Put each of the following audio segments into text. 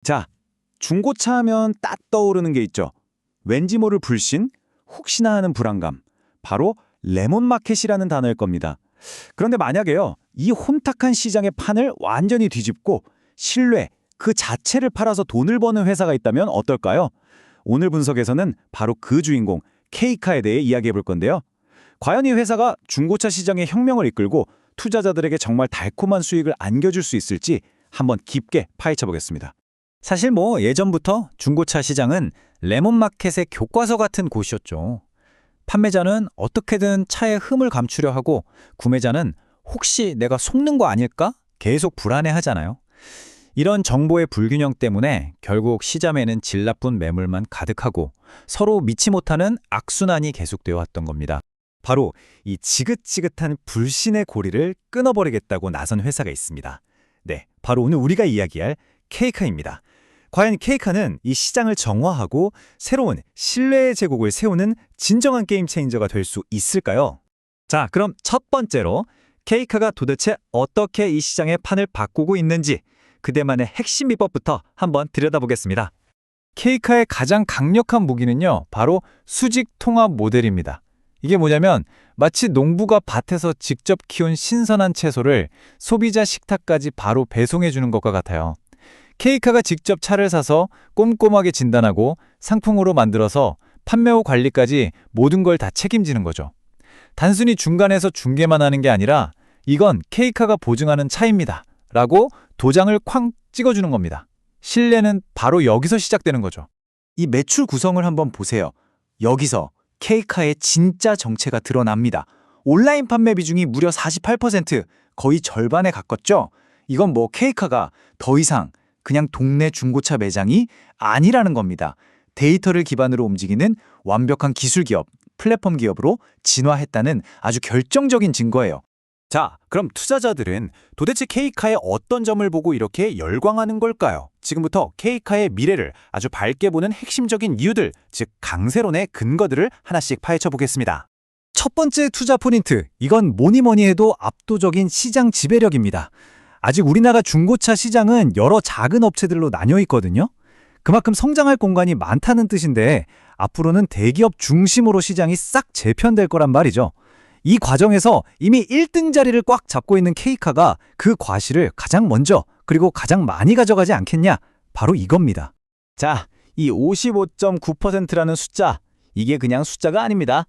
자, 중고차 하면 딱 떠오르는 게 있죠. 왠지 모를 불신, 혹시나 하는 불안감. 바로 레몬마켓이라는 단어일 겁니다. 그런데 만약에요, 이 혼탁한 시장의 판을 완전히 뒤집고 신뢰 그 자체를 팔아서 돈을 버는 회사가 있다면 어떨까요? 오늘 분석에서는 바로 그 주인공 K카에 대해 이야기해 볼 건데요. 과연 이 회사가 중고차 시장의 혁명을 이끌고 투자자들에게 정말 달콤한 수익을 안겨줄 수 있을지 한번 깊게 파헤쳐 보겠습니다. 사실 예전부터 중고차 시장은 레몬마켓의 교과서 같은 곳이었죠. 판매자는 어떻게든 차의 흠을 감추려 하고 구매자는 혹시 내가 속는 거 아닐까? 계속 불안해하잖아요. 이런 정보의 불균형 때문에 결국 시장에는 질 나쁜 매물만 가득하고 서로 믿지 못하는 악순환이 계속되어 왔던 겁니다. 바로 이 지긋지긋한 불신의 고리를 끊어버리겠다고 나선 회사가 있습니다. 네, 바로 오늘 우리가 이야기할 K카입니다. 과연 K카는 이 시장을 정화하고 새로운 신뢰의 제국을 세우는 진정한 게임 체인저가 될 수 있을까요? 자, 그럼 첫 번째로 K카가 도대체 어떻게 이 시장의 판을 바꾸고 있는지 그들만의 핵심 비법부터 한번 들여다보겠습니다. K카의 가장 강력한 무기는요, 바로 수직 통합 모델입니다. 이게 뭐냐면 마치 농부가 밭에서 직접 키운 신선한 채소를 소비자 식탁까지 바로 배송해 주는 것과 같아요. K카가 직접 차를 사서 꼼꼼하게 진단하고 상품으로 만들어서 판매 후 관리까지 모든 걸 다 책임지는 거죠. 단순히 중간에서 중개만 하는 게 아니라 이건 K카가 보증하는 차입니다 라고 도장을 쾅 찍어주는 겁니다. 신뢰는 바로 여기서 시작되는 거죠. 이 매출 구성을 한번 보세요. 여기서 K카의 진짜 정체가 드러납니다. 온라인 판매 비중이 무려 48%, 거의 절반에 가깝죠? 이건 K카가 더 이상 그냥 동네 중고차 매장이 아니라는 겁니다. 데이터를 기반으로 움직이는 완벽한 기술 기업, 플랫폼 기업으로 진화했다는 아주 결정적인 증거예요. 자, 그럼 투자자들은 도대체 K카의 어떤 점을 보고 이렇게 열광하는 걸까요? 지금부터 K카의 미래를 아주 밝게 보는 핵심적인 이유들, 즉 강세론의 근거들을 하나씩 파헤쳐 보겠습니다. 첫 번째 투자 포인트, 이건 뭐니 해도 압도적인 시장 지배력입니다. 아직 우리나라 중고차 시장은 여러 작은 업체들로 나뉘어 있거든요. 그만큼 성장할 공간이 많다는 뜻인데 앞으로는 대기업 중심으로 시장이 싹 재편될 거란 말이죠. 이 과정에서 이미 1등 자리를 꽉 잡고 있는 K카가 그 과실을 가장 먼저 그리고 가장 많이 가져가지 않겠냐? 바로 이겁니다. 자, 이 55.9%라는 숫자, 이게 그냥 숫자가 아닙니다.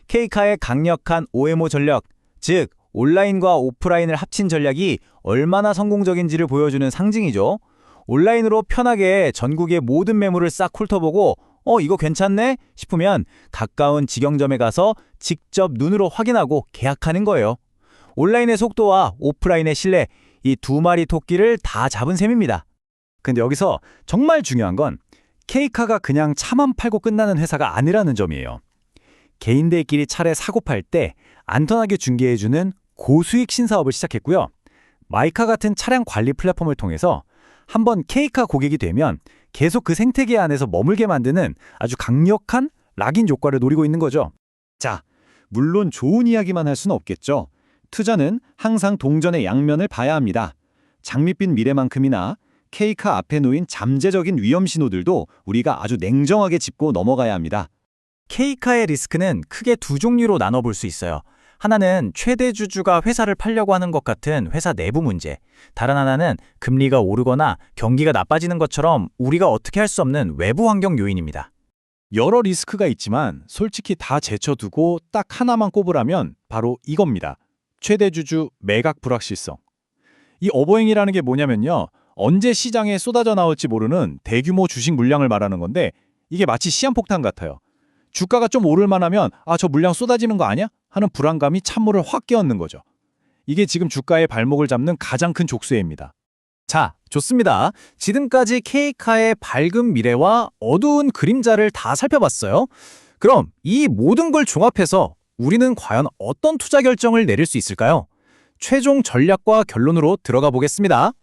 K카의 강력한 OMO 전략, 즉 온라인과 오프라인을 합친 전략이 얼마나 성공적인지를 보여주는 상징이죠. 온라인으로 편하게 전국의 모든 매물을 싹 훑어보고 이거 괜찮네? 싶으면 가까운 직영점에 가서 직접 눈으로 확인하고 계약하는 거예요. 온라인의 속도와 오프라인의 신뢰, 이 두 마리 토끼를 다 잡은 셈입니다. 근데 여기서 정말 중요한 건 K카가 그냥 차만 팔고 끝나는 회사가 아니라는 점이에요. 개인들끼리 차를 사고 팔 때 안전하게 중개해주는 고수익 신사업을 시작했고요. 마이카 같은 차량 관리 플랫폼을 통해서 한번 K카 고객이 되면 계속 그 생태계 안에서 머물게 만드는 아주 강력한 락인 효과를 노리고 있는 거죠. 자, 물론 좋은 이야기만 할 수는 없겠죠. 투자는 항상 동전의 양면을 봐야 합니다. 장밋빛 미래만큼이나 K카 앞에 놓인 잠재적인 위험 신호들도 우리가 아주 냉정하게 짚고 넘어가야 합니다. K카의 리스크는 크게 두 종류로 나눠볼 수 있어요. 하나는 최대 주주가 회사를 팔려고 하는 것 같은 회사 내부 문제, 다른 하나는 금리가 오르거나 경기가 나빠지는 것처럼 우리가 어떻게 할 수 없는 외부 환경 요인입니다. 여러 리스크가 있지만 솔직히 다 제쳐두고 딱 하나만 꼽으라면 바로 이겁니다. 최대 주주 매각 불확실성. 이 어버잉이라는 게 뭐냐면요, 언제 시장에 쏟아져 나올지 모르는 대규모 주식 물량을 말하는 건데 이게 마치 시한폭탄 같아요. 주가가 좀 오를만 하면 저 물량 쏟아지는 거 아니야? 하는 불안감이 찬물을 확 깨얹는 거죠. 이게 지금 주가의 발목을 잡는 가장 큰 족쇄입니다. 자, 좋습니다. 지금까지 K카의 밝은 미래와 어두운 그림자를 다 살펴봤어요. 그럼 이 모든 걸 종합해서 우리는 과연 어떤 투자 결정을 내릴 수 있을까요? 최종 전략과 결론으로 들어가 보겠습니다.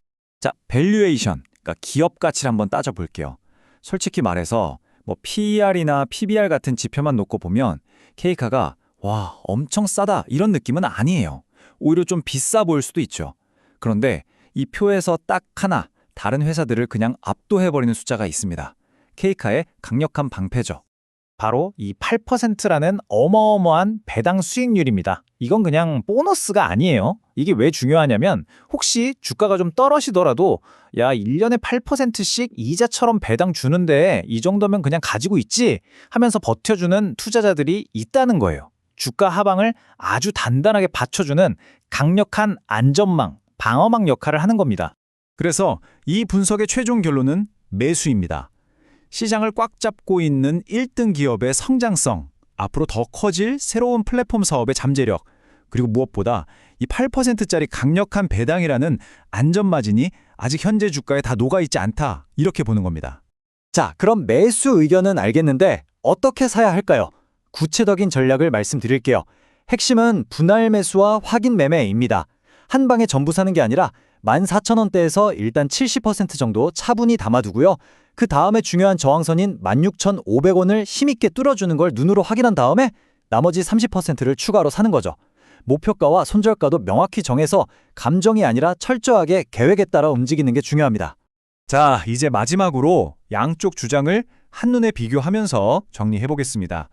자, 밸류에이션, 그러니까 기업 가치를 한번 따져볼게요. 솔직히 말해서 PER이나 PBR 같은 지표만 놓고 보면 K카가 와, 엄청 싸다 이런 느낌은 아니에요. 오히려 좀 비싸 보일 수도 있죠. 그런데 이 표에서 딱 하나 다른 회사들을 그냥 압도해버리는 숫자가 있습니다. K카의 강력한 방패죠. 바로 이 8%라는 어마어마한 배당 수익률입니다. 이건 그냥 보너스가 아니에요. 이게 왜 중요하냐면 혹시 주가가 좀 떨어지더라도 야, 1년에 8%씩 이자처럼 배당 주는데 이 정도면 그냥 가지고 있지 하면서 버텨주는 투자자들이 있다는 거예요. 주가 하방을 아주 단단하게 받쳐주는 강력한 안전망, 방어막 역할을 하는 겁니다. 그래서 이 분석의 최종 결론은 매수입니다. 시장을 꽉 잡고 있는 1등 기업의 성장성, 앞으로 더 커질 새로운 플랫폼 사업의 잠재력, 그리고 무엇보다 이 8%짜리 강력한 배당이라는 안전마진이 아직 현재 주가에 다 녹아있지 않다, 이렇게 보는 겁니다. 자, 그럼 매수 의견은 알겠는데 어떻게 사야 할까요? 구체적인 전략을 말씀드릴게요. 핵심은 분할 매수와 확인 매매입니다. 한 방에 전부 사는 게 아니라 14,000원대에서 일단 70% 정도 차분히 담아두고요. 그 다음에 중요한 저항선인 16,500원을 힘있게 뚫어주는 걸 눈으로 확인한 다음에 나머지 30%를 추가로 사는 거죠. 목표가와 손절가도 명확히 정해서 감정이 아니라 철저하게 계획에 따라 움직이는 게 중요합니다. 자, 이제 마지막으로 양쪽 주장을 한눈에 비교하면서 정리해보겠습니다.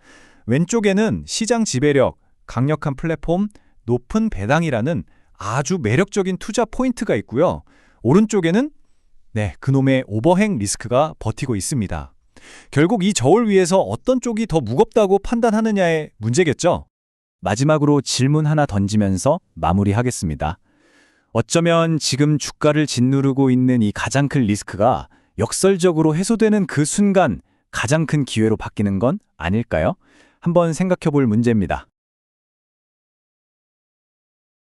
왼쪽에는 시장 지배력, 강력한 플랫폼, 높은 배당이라는 아주 매력적인 투자 포인트가 있고요. 오른쪽에는 그놈의 오버행 리스크가 버티고 있습니다. 결국 이 저울 위에서 어떤 쪽이 더 무겁다고 판단하느냐의 문제겠죠? 마지막으로 질문 하나 던지면서 마무리하겠습니다. 어쩌면 지금 주가를 짓누르고 있는 이 가장 큰 리스크가 역설적으로 해소되는 그 순간 가장 큰 기회로 바뀌는 건 아닐까요? 한번 생각해 볼 문제입니다.